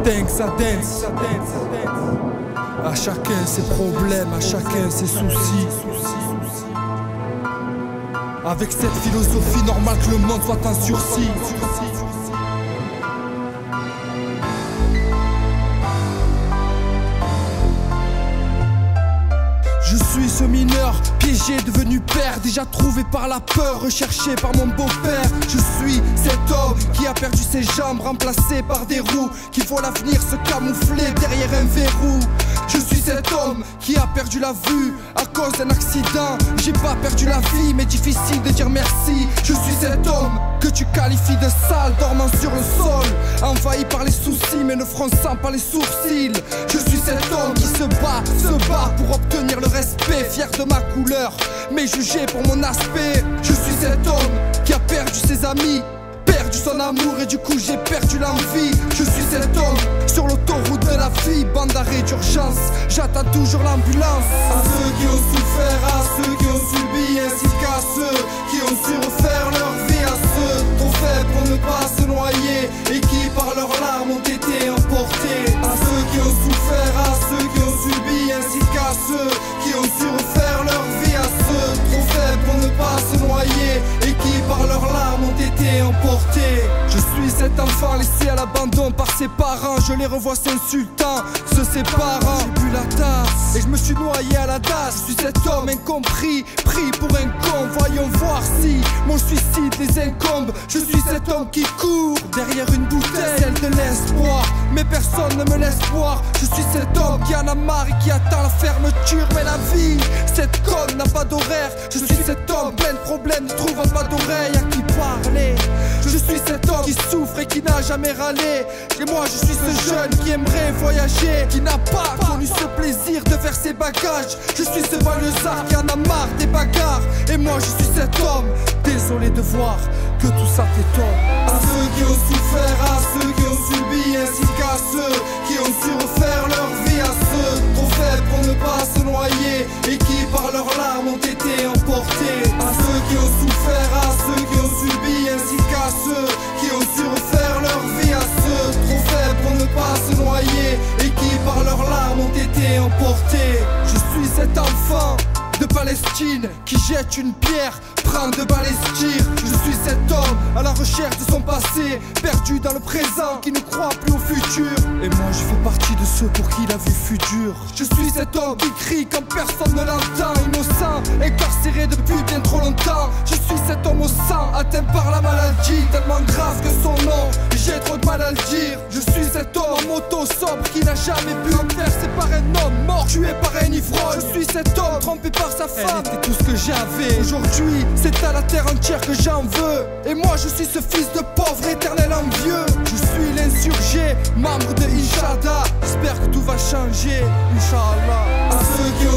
Thanks à dance. À chacun ses problèmes, à chacun ses soucis. Avec cette philosophie, normal que le monde soit en sursis. Je suis ce mineur, piégé, devenu père, déjà trouvé par la peur, recherché par mon beau-père. Je suis cet homme qui a perdu ses jambes, remplacé par des roues, qui voit l'avenir se camoufler derrière un verrou. Je suis cet homme qui a perdu la vue à cause d'un accident. J'ai pas perdu la vie, mais difficile de dire merci. Je suis cet homme que tu qualifies de sale, dormant sur le sol, envahi par les soucis, mais ne fronçant pas les sourcils. Je suis cet homme qui se bat pour obtenir le respect, fier de ma couleur, mais jugé pour mon aspect. Je suis cet homme qui a perdu ses amis, perdu son amour et du coup j'ai perdu l'envie. Je suis cet homme sur l'autoroute de la vie, bande d'arrêt d'urgence, j'attends toujours l'ambulance. À ceux qui ont souffert, à ceux qui ont subi, ainsi qu'à ceux qui ont su refaire leur vie, à ceux trop faibles pour ne pas se noyer et qui par leurs larmes ont été emportés. À ceux qui ont souffert, à ceux qui ont subi, ainsi qu'à ceux qui ont su refaire leur vie, à ceux trop faibles pour ne pas se noyer et qui par leurs larmes ont été emportés. Je suis cet enfant laissé à l'abandon par ses parents, je les revois s'insultant, se séparant. J'ai bu la tasse et je me suis noyé à la tasse. Je suis cet homme incompris, pris pour un con. Voyons voir si mon suicide les incombe. Je suis cet homme qui court derrière une bouteille, celle de l'espoir, mais personne ne me laisse boire. Je suis cet homme qui en a marre et qui attend la fermeture, mais la vie, cette conne n'a pas d'horaire. Je suis cet homme plein de problèmes, ne trouvant pas d'oreille à qui parler. Je suis cet homme qui souffre et qui n'a jamais râlé. Et moi je suis ce jeune qui aimerait voyager, qui n'a pas connu ce plaisir de faire ses bagages. Je suis ce banlieusard qui en a marre des bagarres. Et moi je suis cet homme, désolé de voir que tout ça t'étonne. À ceux qui ont souffert, à ceux qui ont subi, ainsi qu'à ceux qui ont su refaire leur vie, à ceux trop faibles pour ne pas se noyer et qui par leurs larmes ont été emportés. À ceux qui ont souffert, à ceux qui ont subi, ainsi qu'à ceux qui ont su refaire leur vie, à ceux trop faibles pour ne pas se noyer et qui par leurs larmes ont été emportés. Je suis cet enfant de Palestine qui jette une pierre, prend de balles et tire. Je suis cet homme à la recherche de son passé, perdu dans le présent, qui ne croit plus au futur. Et moi je fais partie de ceux pour qui la vie fut dure. Je suis cet homme qui crie quand personne ne l'entend, innocent, incarcéré depuis bien trop longtemps. Je suis cet homme au sang, atteint par la maladie, tellement grave que son nom, j'ai trop de mal à le dire. Je suis cet homme en moto sobre qui n'a jamais pu inverser par un homme mort, tué par un ivrogne. Je suis cet homme trompé par sa femme, elle était tout ce que j'avais. Aujourd'hui c'est à la terre entière que j'en veux. Et moi je suis ce fils de pauvre éternel envieux. Je suis l'insurgé, membre de Inch'Allah. J'espère que tout va changer, Inch'Allah. À ceux qui ont